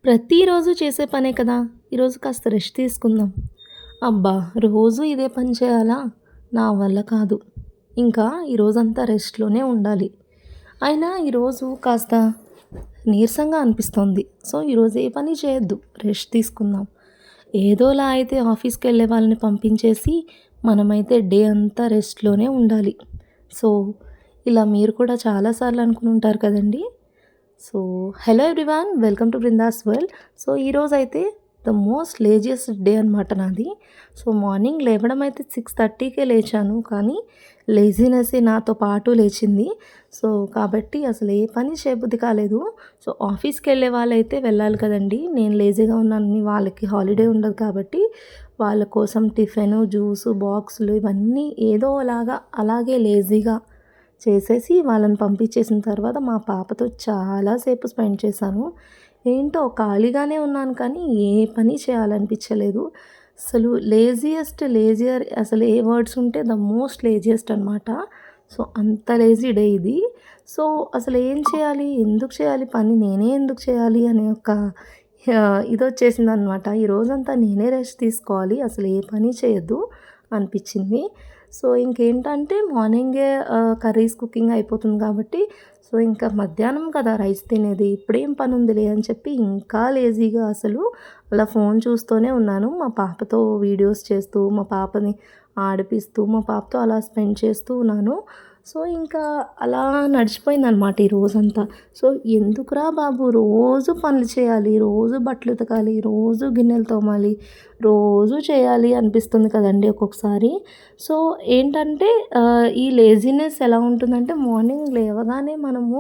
ప్రతిరోజు చేసే పనే కదా! ఈరోజు కాస్త రెస్ట్ తీసుకుందాం. అబ్బా! రోజు ఇదే పని చేయాలా? నా వల్ల కాదు. ఇంకా ఈరోజంతా రెస్ట్‌లోనే ఉండాలి. అయినా ఈరోజు కాస్త నీరసంగా అనిపిస్తోంది. సో, ఈరోజు ఏ పని చేయొద్దు. రెస్ట్ తీసుకుందాం. ఏదోలా అయితే ఆఫీస్‌కెళ్ళే వాళ్ళని పంపించేసి, మనమైతే డే అంతా రెస్ట్‌లోనే ఉండాలి. సో, ఇలా మీరు కూడా చాలా సార్లు అనుకుని ఉంటారు కదండీ! So, hello everyone, welcome to Brinda's world. So, ఈరోజైతే ద మోస్ట్ లేజియస్ట్ డే అనమాట నాది. సో, మార్నింగ్ లేవడం అయితే 6:30కే లేచాను. కానీ లేజినెస్సే నాతో పాటు లేచింది. సో, కాబట్టి అసలు ఏ పని చేయబుద్ధి కాలేదు. సో, ఆఫీస్‌కెళ్ళే వాళ్ళైతే వెళ్ళాలి కదండీ! నేను లేజీగా ఉన్నానని వాళ్ళకి హాలిడే ఉండదు కాబట్టి వాళ్ళ కోసం టిఫిను, జ్యూసు, బాక్సులు ఇవన్నీ ఏదోలాగా అలాగే లేజీగా చేసేసి వాళ్ళని పంపించేసిన తర్వాత మా పాపతో చాలా సేపు స్పెండ్ చేశాను. ఏంటో ఖాళీగానే ఉన్నాను కానీ ఏ పని చేయాలనిపించలేదు. అసలు లేజియర్ అసలు ఏ వర్డ్స్ ఉంటే ద మోస్ట్ లేజియస్ట్ అనమాట. సో, అంత లేజీ డే ఇది. సో, అసలు ఏం చేయాలి? ఎందుకు చేయాలి పని? నేనే ఎందుకు చేయాలి? అనే ఒక ఇదొచ్చేసిందనమాట. ఈ రోజంతా నేనే రెస్ట్ తీసుకోవాలి. అసలు ఏ పని చేయొద్దు అనిపించింది. సో, ఇంకేంటంటే మార్నింగే కర్రీస్ కుకింగ్ అయిపోతుంది కాబట్టి, సో, ఇంకా మధ్యాహ్నం కదా రైస్ తినేది. ఇప్పుడేం పనుందిలే అని చెప్పి ఇంకా లేజీగా అసలు అలా ఫోన్ చూస్తూనే ఉన్నాను. మా పాపతో వీడియోస్ చేస్తూ, మా పాపని ఆడిపిస్తూ, మా పాపతో అలా స్పెండ్ చేస్తూ ఉన్నాను. సో, ఇంకా అలా నడిచిపోయిందనమాట ఈ రోజంతా. సో, ఎందుకురా బాబు రోజు పనులు చేయాలి, రోజు బట్టలు ఉతకాలి, రోజు గిన్నెలు తోమాలి, రోజు చేయాలి అనిపిస్తుంది కదండీ ఒక్కొక్కసారి. సో, ఏంటంటే ఈ లేజీనెస్ ఎలా ఉంటుందంటే మార్నింగ్ లేవగానే మనము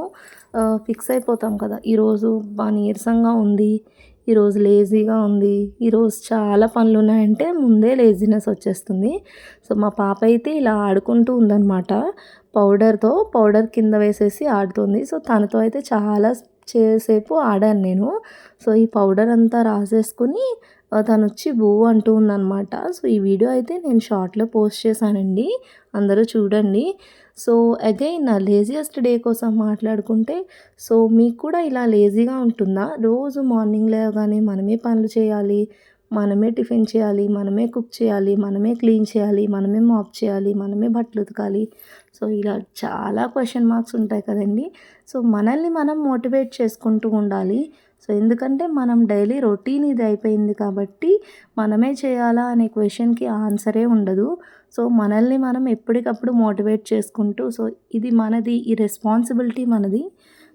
ఫిక్స్ అయిపోతాం కదా! ఈరోజు నీరసంగా ఉంది, ఈరోజు లేజీగా ఉంది, ఈరోజు చాలా పనులున్నాయంటే ముందే లేజీనెస్ వచ్చేస్తుంది. సో, మా పాప అయితే ఇలా ఆడుకుంటూ ఉందనమాట. పౌడర్ కింద వేసేసి ఆడుతుంది. సో, తనతో అయితే చాలా సేపు ఆడాను నేను. సో, ఈ పౌడర్ అంతా రాసేసుకొని తనొచ్చి బూ అంటూ ఉందనమాట. సో, ఈ వీడియో అయితే నేను షార్ట్‌లో పోస్ట్ చేశానండి. అందరూ చూడండి. సో, అగైన్ లేజియస్ట్ డే కోసం మాట్లాడుకుంటే, సో, మీకు కూడా ఇలా లేజీగా ఉంటుందా? రోజు మార్నింగ్ లేవగానే మనమే పనులు చేయాలి, మనమే టిఫిన్ చేయాలి, మనమే కుక్ చేయాలి, మనమే క్లీన్ చేయాలి, మనమే మాప్ చేయాలి, మనమే బట్టలు ఉతకాలి. సో, ఇలా చాలా క్వెషన్ మార్క్స్ ఉంటాయి కదండీ! సో, మనల్ని మనం మోటివేట్ చేసుకుంటూ ఉండాలి. సో, ఎందుకంటే మనం డైలీ రొటీన్ ఇది అయిపోయింది కాబట్టి మనమే చేయాలా అనే క్వెషన్‌కి ఆన్సరే ఉండదు. సో, మనల్ని మనం ఎప్పటికప్పుడు మోటివేట్ చేసుకుంటూ సో, ఇది మనది, ఈ రెస్పాన్సిబిలిటీ మనది.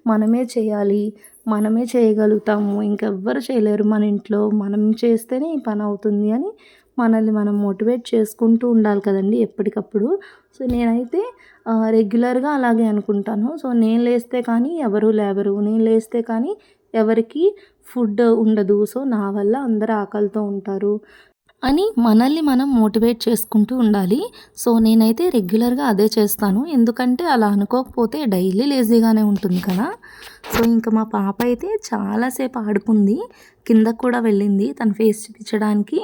మనమే చేయాలి, మనమే చేయగలుగుతాము, ఇంకెవ్వరు చేయలేరు మన ఇంట్లో. మనం చేస్తేనే ఈ పని అవుతుంది అని మనల్ని మనం మోటివేట్ చేసుకుంటూ ఉండాలి కదండీ ఎప్పటికప్పుడు. సో, నేనైతే రెగ్యులర్‌గా అలాగే అనుకుంటాను. సో, నేను లేస్తే కానీ ఎవరు లేవరు. నేను లేస్తే కానీ ఎవరికీ ఫుడ్ ఉండదు. సో, నా వల్ల అందరూ ఆకలితో ఉంటారు అని మనల్ని మనం మోటివేట్ చేసుకుంటూ ఉండాలి. సో, నేనైతే రెగ్యులర్‌గా అదే చేస్తాను. ఎందుకంటే అలా అనుకోకపోతే డైలీ లేజీగానే ఉంటుంది కదా! సో, ఇంక మా పాప అయితే చాలా సేపు ఆడుకుంది. కిందకి కూడా వెళ్ళింది. తన ఫేస్ చూపించడానికి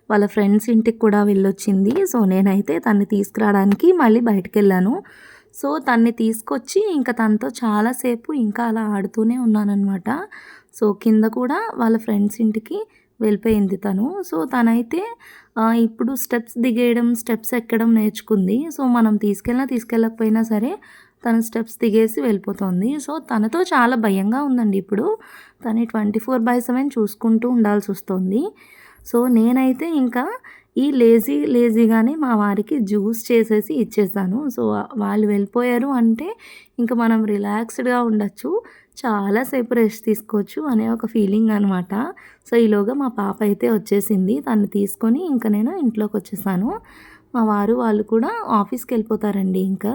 వాళ్ళ ఫ్రెండ్స్ ఇంటికి కూడా వెళ్ళొచ్చింది. సో, నేనైతే తన్ని తీసుకురావడానికి మళ్ళీ బయటికెళ్ళాను. సో, తన్ని తీసుకొచ్చి ఇంక తనతో చాలా సేపు ఇంకా అలా ఆడుతూనే ఉన్నాననమాట. సో, కింద కూడా వాళ్ళ ఫ్రెండ్స్ ఇంటికి వెళ్ళిపోయింది తను. సో, తనైతే ఇప్పుడు స్టెప్స్ దిగేయడం, స్టెప్స్ ఎక్కడం నేర్చుకుంది. సో, మనం తీసుకెళ్ళకపోయినా సరే తను స్టెప్స్ దిగేసి వెళ్ళిపోతోంది. సో, తనతో చాలా భయంగా ఉందండి ఇప్పుడు. తను 24/7 చూసుకుంటూ ఉండాల్సొస్తోంది. సో, నేనైతే ఇంకా ఈ లేజీగానే మా వారికి జ్యూస్ చేసేసి ఇచ్చేసాను. సో, వాళ్ళు వెళ్ళిపోయారు అంటే ఇంక మనం రిలాక్స్డ్‌గా ఉండొచ్చు. చాలా సేపు రెస్ట్ తీసుకోవచ్చు అనే ఒక ఫీలింగ్ అనమాట. సో, ఈలోగా మా పాప అయితే వచ్చేసింది. తన్ని తీసుకొని ఇంక నేను ఇంట్లోకొచ్చేసాను. మా వారు వాళ్ళు కూడా ఆఫీస్‌కెళ్ళిపోతారండి ఇంకా.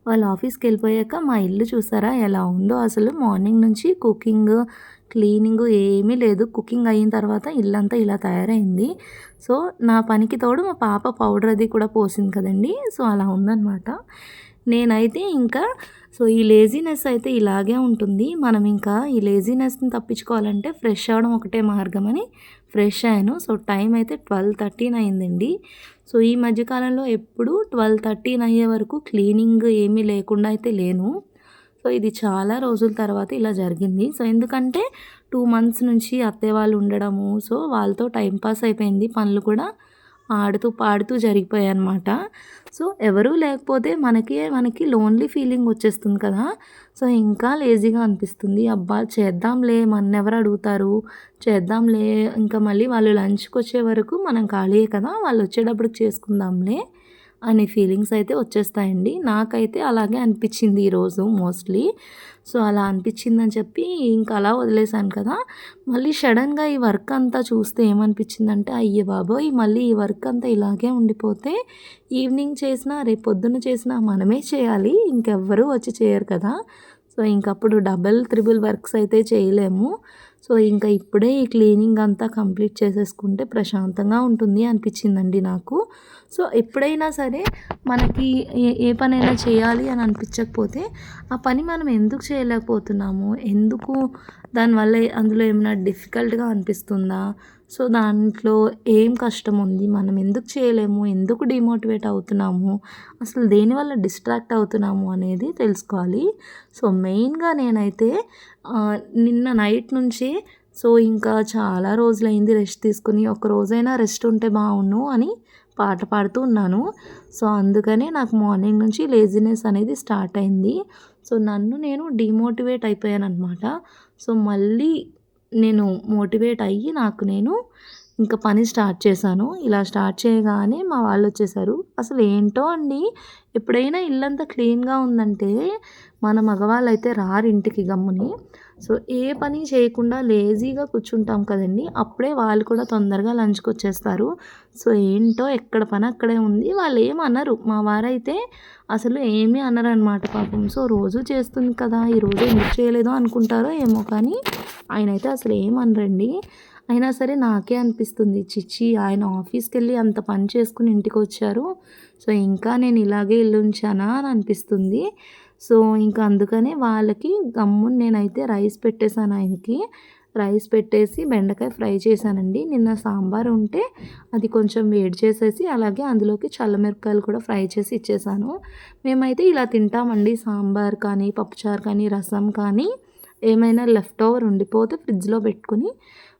వాళ్ళు ఆఫీస్‌కెళ్ళిపోయాక మా ఇల్లు చూసారా ఎలా ఉందో అసలు మార్నింగ్ నుంచి కుకింగ్, క్లీనింగు ఏమీ లేదు. కుకింగ్ అయిన తర్వాత ఇల్లంతా ఇలా తయారైంది. సో, నా పనికి తోడు మా పాప పౌడర్ అది కూడా పోసింది కదండీ! సో, అలా ఉందనమాట. నేనైతే ఇంకా ఈ లేజీనెస్ అయితే ఇలాగే ఉంటుంది. మనం ఇంకా ఈ లేజీనెస్‌ని తప్పించుకోవాలంటే ఫ్రెష్ అవ్వడం ఒకటే మార్గమని ఫ్రెష్ అయ్యాను. సో, టైం అయితే 12:13 అయిందండి. సో, ఈ మధ్య కాలంలో ఎప్పుడూ 12:13 అయ్యే వరకు క్లీనింగ్ ఏమీ లేకుండా అయితే లేను. సో, ఇది చాలా రోజుల తర్వాత ఇలా జరిగింది. సో, ఎందుకంటే 2 మంత్స్ నుంచి అత్తయ్య వాళ్ళు ఉండడము. సో, వాళ్ళతో టైం పాస్ అయిపోయింది. పనులు కూడా ఆడుతూ, పాడుతూ జరిగిపోయాయన్నమాట. సో, ఎవరూ లేకపోతే మనకి లోన్‌లీ ఫీలింగ్ వచ్చేస్తుంది కదా! సో, ఇంకా లేజీగా అనిపిస్తుంది. అబ్బా! చేద్దాంలే మననెవరు అడుగుతారు, చేద్దాంలే ఇంకా మళ్ళీ వాళ్ళు లంచ్‌కొచ్చే వరకు మనం ఖాళీయే కదా! వాళ్ళొచ్చేటప్పటికి చేసుకుందాంలే అనే ఫీలింగ్స్ అయితే వచ్చేస్తాయండి. నాకైతే అలాగే అనిపించింది ఈరోజు మోస్ట్‌లీ. సో, అలా అనిపించిందని చెప్పి ఇంక అలా వదిలేసాను కదా! మళ్ళీ సడెన్‌గా ఈ వర్క్ అంతా చూస్తే ఏమనిపించిందంటే, అయ్య బాబోయ్! మళ్ళీ ఈ వర్క్ అంతా ఇలాగే ఉండిపోతే ఈవినింగ్ చేసినా, రేపు పొద్దున్న చేసినా మనమే చేయాలి. ఇంకెవ్వరు వచ్చి చేయరు కదా! సో, ఇంకప్పుడు డబుల్, త్రిబుల్ వర్క్స్ అయితే చేయలేము. సో, ఇంకా ఇప్పుడే ఈ క్లీనింగ్ అంతా కంప్లీట్ చేసేసుకుంటే ప్రశాంతంగా ఉంటుంది అనిపించిందండి నాకు. సో, ఎప్పుడైనా సరే మనకి ఏ పనైనా చేయాలి అని అనిపించకపోతే ఆ పని మనం ఎందుకు చేయలేకపోతున్నాము? ఎందుకు దానివల్ల అందులో ఏమైనా డిఫికల్ట్‌గా అనిపిస్తుందా? సో, దాంట్లో ఏం కష్టం ఉంది? మనం ఎందుకు చేయలేము? ఎందుకు డీమోటివేట్ అవుతున్నాము? అసలు దేనివల్ల డిస్ట్రాక్ట్ అవుతున్నాము అనేది తెలుసుకోవాలి. సో, మెయిన్‌గా నేనైతే నిన్న నైట్ నుంచే సో, ఇంకా చాలా రోజులైంది రెస్ట్ తీసుకొని, ఒక రోజైనా రెస్ట్ ఉంటే బావున్ను అని పాట పాడుతూ ఉన్నాను. సో, అందుకనే నాకు మార్నింగ్ నుంచి లేజినెస్ అనేది స్టార్ట్ అయింది. సో, నన్ను నేను డీమోటివేట్ అయిపోయాననమాట. సో, మళ్ళీ నేను మోటివేట్ అయ్యి నాకు నేను ఇంక పని స్టార్ట్ చేశాను. ఇలా స్టార్ట్ చేయగానే మా వాళ్ళొచ్చేసారు. అసలు ఏంటో అండి, ఎప్పుడైనా ఇల్లంతా క్లీన్‌గా ఉందంటే మన మగవాళ్ళైతే రారు ఇంటికి గమ్ముని. సో, ఏ పని చేయకుండా లేజీగా కూర్చుంటాం కదండీ! అప్పుడే వాళ్ళు కూడా తొందరగా లంచ్‌కొచ్చేస్తారు. సో, ఏంటో ఎక్కడ పని అక్కడే ఉంది. వాళ్ళేమనరు. మా వారైతే అసలు ఏమీ అనరనమాట పాపం. సో, రోజు చేస్తుంది కదా! ఈరోజు ఎందుకు చేయలేదో అనుకుంటారో ఏమో కానీ ఆయనైతే అసలు ఏమనరండి. అయినా సరే నాకే అనిపిస్తుంది. ఛీ! ఆయన ఆఫీస్‌కెళ్ళి అంత పని చేసుకొని ఇంటికొచ్చారు. సో, ఇంకా నేను ఇలాగే ఇల్లుంచానా అని అనిపిస్తుంది. సో, ఇంకా అందుకనే వాళ్ళకి గమ్మున నేనైతే రైస్ పెట్టేసాను ఆయనకి. రైస్ పెట్టేసి బెండకాయ ఫ్రై చేశానండి. నిన్న సాంబార్ ఉంటే అది కొంచెం వేడి చేసేసి అలాగే అందులోకి చల్లమిరపకాయలు కూడా ఫ్రై చేసి ఇచ్చేసాను. మేమైతే ఇలా తింటామండి. సాంబార్ కానీ, పప్పుచారు కానీ, రసం కానీ ఏమైనా లెఫ్ట్ ఓవర్ ఉండిపోతే ఫ్రిడ్జ్‌లో పెట్టుకొని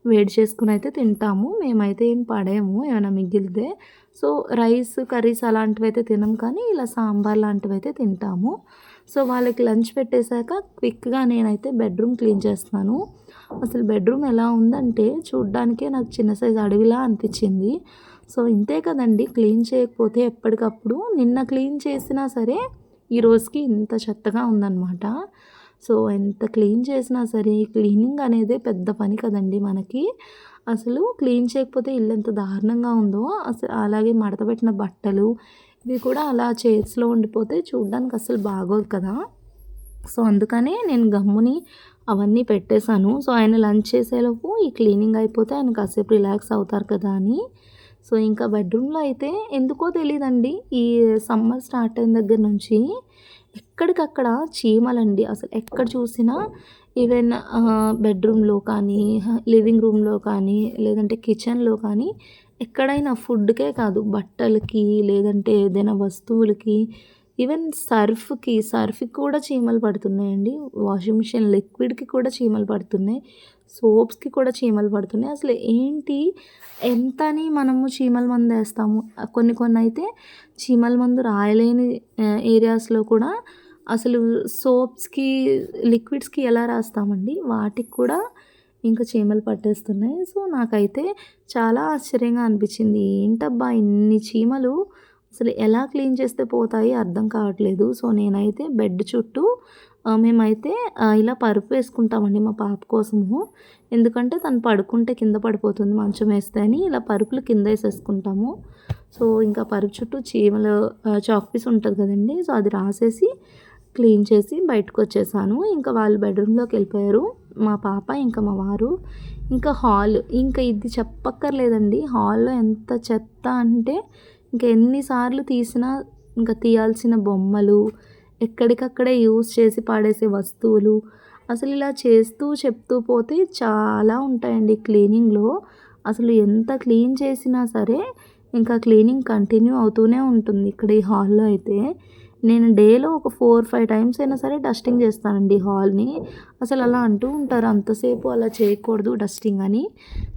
వేడి చేసుకొని అయితే తింటాము. మేమైతే ఏం పడేయము ఏమైనా మిగిలితే. సో, రైస్, కర్రీస్ అలాంటివైతే తినం కానీ ఇలా సాంబార్ లాంటివైతే తింటాము. సో, వాళ్ళకి లంచ్ పెట్టేశాక క్విక్‌గా నేనైతే బెడ్రూమ్ క్లీన్ చేస్తున్నాను. అసలు బెడ్రూమ్ ఎలా ఉందంటే చూడ్డానికే నాకు చిన్న సైజు అడవిలా అనిపించింది. సో, ఇంతే కదండీ క్లీన్ చేయకపోతే ఎప్పటికప్పుడు నిన్న క్లీన్ చేసినా సరే ఈ రోజుకి ఇంత చెత్తగా ఉందనమాట. సో, ఎంత క్లీన్ చేసినా సరే క్లీనింగ్ అనేదే పెద్ద పని కదండీ మనకి. అసలు క్లీన్ చేయకపోతే ఇల్లెంత దారుణంగా ఉందో అలాగే మడతపెట్టిన బట్టలు ఇవి కూడా అలా చైర్స్‌లో ఉండిపోతే చూడ్డానికి అస్సలు బాగోదు కదా! సో, అందుకనే నేను గమ్ముని అవన్నీ పెట్టేశాను. సో, ఆయన లంచ్ చేసేలోపు ఈ క్లీనింగ్ అయిపోతే ఆయన కాసేపు రిలాక్స్ అవుతారు కదా అని. సో, ఇంకా బెడ్రూమ్‌లో అయితే ఎందుకో తెలీదండి ఈ సమ్మర్ స్టార్ట్ అయిన దగ్గర నుంచి ఎక్కడికక్కడ చీమలండి. అసలు ఎక్కడ చూసినా ఈవెన్ బెడ్రూమ్‌లో కానీ, లివింగ్ రూమ్‌లో కానీ, లేదంటే కిచెన్‌లో కానీ ఎక్కడైనా ఫుడ్‌కే కాదు బట్టలకి, లేదంటే ఏదైనా వస్తువులకి, ఈవెన్ సర్ఫ్‌కి కూడా చీమలు పడుతున్నాయండి. వాషింగ్ మిషన్ లిక్విడ్‌కి కూడా చీమలు పడుతున్నాయి. సోప్స్‌కి కూడా చీమలు పడుతున్నాయి. అసలు ఏంటి ఎంతని మనము చీమల మందేస్తాము. కొన్నయితే చీమల మందు రాయలేని ఏరియాస్‌లో కూడా అసలు సోప్స్‌కి, లిక్విడ్స్‌కి ఎలా రాస్తామండి వాటికి కూడా ఇంకా చీమలు పట్టేస్తున్నాయి. సో, నాకైతే చాలా ఆశ్చర్యంగా అనిపించింది. ఏంటబ్బా ఇన్ని చీమలు అసలు ఎలా క్లీన్ చేస్తే పోతాయి అర్థం కావట్లేదు. సో, నేనైతే బెడ్ చుట్టూ మేమైతే ఇలా పరుపు వేసుకుంటామండి మా పాప కోసము. ఎందుకంటే తను పడుకుంటే కింద పడిపోతుంది మంచం వేస్తే అని ఇలా పరుపులు కింద వేసేసుకుంటాము. సో, ఇంకా పరుపు చుట్టూ చీమలు చాక్ పీస్ ఉంటది కదండీ! సో, అది రాసేసి క్లీన్ చేసి బయటకొచ్చేసాను. ఇంకా వాళ్ళు బెడ్రూమ్‌లోకి వెళ్ళిపోయారు. మా పాప, ఇంకా మా వారు. ఇంకా హాల్ ఇంకా ఇది చెప్పక్కర్లేదండి. హాల్‌లో ఎంత చెత్త అంటే ఇంక ఎన్ని సార్లు తీసినా ఇంకా తీయాల్సిన బొమ్మలు, ఎక్కడికక్కడే యూజ్ చేసి పడేసే వస్తువులు, అసలు ఇలా చేస్తూ చెప్తూ పోతే చాలా ఉంటాయండి క్లీనింగ్‌లో. అసలు ఎంత క్లీన్ చేసినా సరే ఇంకా క్లీనింగ్ కంటిన్యూ అవుతూనే ఉంటుంది ఇక్కడ ఈ హాల్‌లో అయితే. నేను డేలో ఒక 4-5 టైమ్స్ అయినా సరే డస్టింగ్ చేస్తానండి హాల్ని. అసలు అలా అంటూ ఉంటారు అంతసేపు అలా చేయకూడదు డస్టింగ్ అని.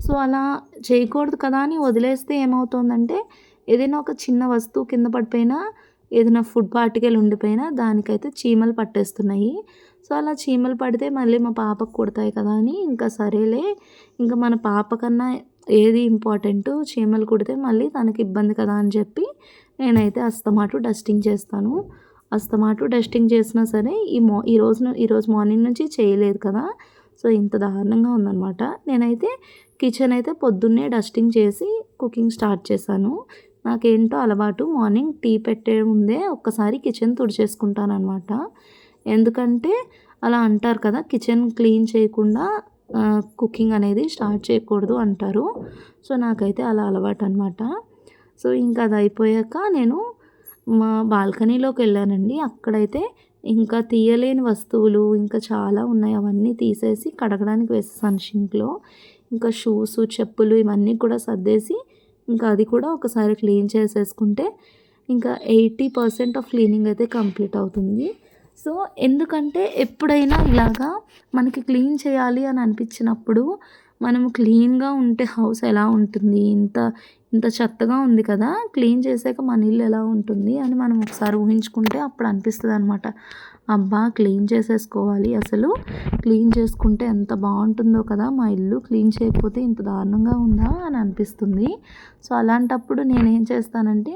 సో అలా చేయకూడదు కదా అని వదిలేస్తే ఏమవుతుందంటే ఏదైనా ఒక చిన్న వస్తువు కింద పడిపోయినా, ఏదైనా ఫుడ్ పార్టికల్ ఉండిపోయినా దానికైతే చీమలు పట్టేస్తున్నాయి. సో అలా చీమలు పడితే మళ్ళీ మా పాపకు కుడతాయి కదా అని ఇంకా సరేలే, ఇంకా మన పాప కన్నా ఏది ఇంపార్టెంటు, చీమలు కుడితే మళ్ళీ తనకి ఇబ్బంది కదా అని చెప్పి నేనైతే అస్తమాటు డస్టింగ్ చేస్తాను. అస్తమాటు డస్టింగ్ చేసినా సరే ఈరోజు మార్నింగ్ నుంచి చేయలేదు కదా, సో ఇంత దారుణంగా ఉందనమాట. నేనైతే కిచెన్ అయితే పొద్దున్నే డస్టింగ్ చేసి కుకింగ్ స్టార్ట్ చేశాను. నాకేంటో అలవాటు మార్నింగ్ టీ పెట్టే ముందే ఒక్కసారి కిచెన్ తుడిచేసుకుంటాననమాట. ఎందుకంటే అలా అంటారు కదా, కిచెన్ క్లీన్ చేయకుండా కుకింగ్ అనేది స్టార్ట్ చేయకూడదు అంటారు. సో నాకైతే అలా అలవాటు అనమాట. సో ఇంకా అది అయిపోయాక నేను మా బాల్కనీలోకి వెళ్ళానండి. అక్కడైతే ఇంకా తీయలేని వస్తువులు ఇంకా చాలా ఉన్నాయి, అవన్నీ తీసేసి కడగడానికి వేసేసాను షింక్లో. ఇంకా షూస్, చెప్పులు ఇవన్నీ కూడా సర్దేసి ఇంకా అది కూడా ఒకసారి క్లీన్ చేసేసుకుంటే ఇంకా 80% ఆఫ్ క్లీనింగ్ అయితే కంప్లీట్ అవుతుంది. సో ఎందుకంటే ఎప్పుడైనా ఇలాగా మనకి క్లీన్ చేయాలి అని అనిపించినప్పుడు మనము క్లీన్గా ఉంటే హౌస్ ఎలా ఉంటుంది, ఇంత ఇంత చెత్తగా ఉంది కదా, క్లీన్ చేసాక మన ఇల్లు ఎలా ఉంటుంది అని మనం ఒకసారి ఊహించుకుంటే అప్పుడు అనిపిస్తుంది అనమాట. అబ్బా క్లీన్ చేసేసుకోవాలి, అసలు క్లీన్ చేసుకుంటే ఎంత బాగుంటుందో కదా మా ఇల్లు, క్లీన్ చేయకపోతే ఇంత దారుణంగా ఉందా అని అనిపిస్తుంది. సో అలాంటప్పుడు నేనేం చేస్తానంటే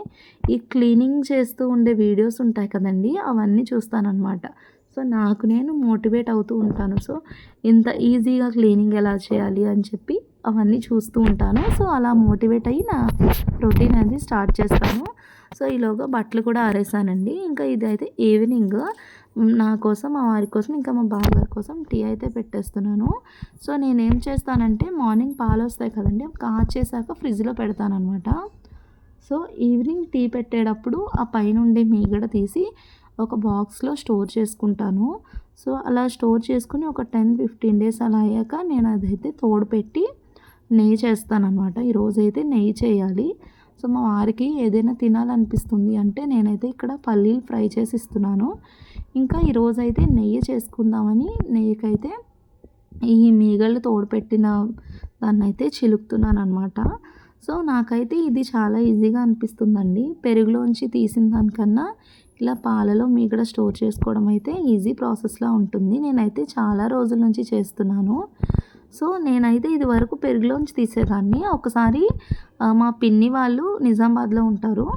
ఈ క్లీనింగ్ చేస్తూ ఉండే వీడియోస్ ఉంటాయి కదండి, అవన్నీ చూస్తానన్నమాట. సో నాకు నేను మోటివేట్ అవుతూ ఉంటాను. సో ఇంత ఈజీగా క్లీనింగ్ ఎలా చేయాలి అని చెప్పి అవన్నీ చూస్తూ ఉంటాను. సో అలా మోటివేట్ అయ్యి నా రొటీన్ అనేది స్టార్ట్ చేస్తాను. సో ఈలోగా బట్టలు కూడా ఆరేసానండి. ఇంకా ఇదైతే ఈవినింగ్ నా కోసం, మా వారి కోసం, ఇంకా మా బావగారి కోసం టీ అయితే పెట్టేస్తున్నాను. సో నేనేం చేస్తానంటే మార్నింగ్ పాలు వస్తాయి కదండి, కాచేసాక ఫ్రిడ్జ్లో పెడతానమాట. సో ఈవినింగ్ టీ పెట్టేటప్పుడు ఆ పైనుండే మీగడ తీసి ఒక బాక్స్లో స్టోర్ చేసుకుంటాను. సో అలా స్టోర్ చేసుకుని ఒక 10-15 డేస్ అలా అయ్యాక నేను అదైతే తోడు పెట్టి నెయ్యి చేస్తానన్నమాట. ఈరోజైతే నెయ్యి చేయాలి. సో మా వారికి ఏదైనా తినాలనిపిస్తుంది అంటే నేనైతే ఇక్కడ పల్లీలు ఫ్రై చేసి ఇస్తున్నాను. ఇంకా ఈరోజైతే నెయ్యి చేసుకుందామని నెయ్యికైతే ఈ మీగళ్ళు తోడుపెట్టిన దాన్నైతే చిలుకుతున్నాను అనమాట. సో నాకైతే ఇది చాలా ఈజీగా అనిపిస్తుందండి. పెరుగులోంచి తీసిన దానికన్నా ఇలా పాలలో మీగడ స్టోర్ చేసుకోవడం అయితే ఈజీ ప్రాసెస్లా ఉంటుంది. నేనైతే చాలా రోజుల నుంచి చేస్తున్నాను. సో నేనైతే ఇది వరకు పెరుగులోంచి తీసేదాన్ని. ఒకసారి మా పిన్ని వాళ్ళు నిజామాబాద్లో ఉంటారు.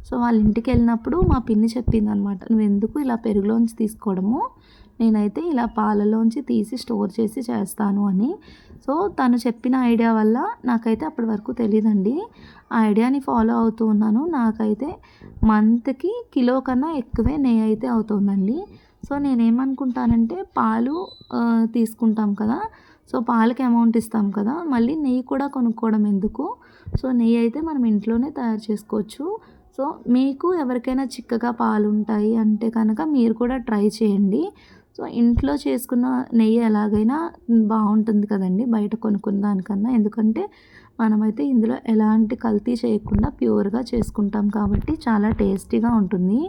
సో వాళ్ళ ఇంటికి వెళ్ళినప్పుడు మా పిన్ని చెప్పిందనమాట, నువ్వెందుకు ఇలా పెరుగులోంచి తీసుకోవడము, నేనైతే ఇలా పాలలోంచి తీసి స్టోర్ చేసి చేస్తాను అని. సో తను చెప్పిన ఐడియా వల్ల నాకైతే అప్పటి వరకు తెలియదండి, ఆ ఐడియాని ఫాలో అవుతూ ఉన్నాను. నాకైతే మంత్కి కిలో కన్నా ఎక్కువే నెయ్యి అయితే అవుతుందండి. సో నేనేమనుకుంటానంటే పాలు తీసుకుంటాం కదా, సో పాలకి అమౌంట్ ఇస్తాం కదా, మళ్ళీ నెయ్యి కూడా కొనుక్కోవడం ఎందుకు, సో నెయ్యి అయితే మనం ఇంట్లోనే తయారు చేసుకోవచ్చు. సో మీకు ఎవరికైనా చిక్కగా పాలు ఉంటాయి అంటే కనుక మీరు కూడా ట్రై చేయండి. సో ఇంట్లో చేసుకున్న నెయ్యి ఎలాగైనా బాగుంటుంది కదండి బయట కొనుక్కున్న దానికన్నా. ఎందుకంటే మనమైతే ఇందులో ఎలాంటి కల్తీ చేయకుండా ప్యూర్గా చేసుకుంటాం కాబట్టి చాలా టేస్టీగా ఉంటుంది.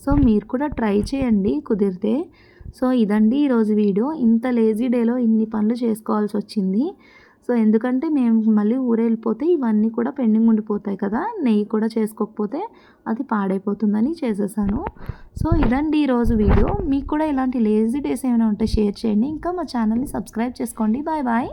సో మీరు కూడా ట్రై చేయండి కుదిరితే. సో ఇదండి ఈరోజు వీడియో. ఇంత లేజీ డేలో ఇన్ని పనులు చేసుకోవాల్సి వచ్చింది. సో ఎందుకంటే మేము మళ్ళీ ఊరెళ్ళిపోతే ఇవన్నీ కూడా పెండింగ్ ఉండిపోతాయి కదా, నెయ్యి కూడా చేసుకోకపోతే అది పాడైపోతుందని చేసేసాను. సో ఇదండి ఈరోజు వీడియో. మీకు కూడా ఇలాంటి లేజీ డేస్ ఏమైనా ఉంటే షేర్ చేయండి. ఇంకా మా ఛానల్ని సబ్స్క్రైబ్ చేసుకోండి. Bye bye.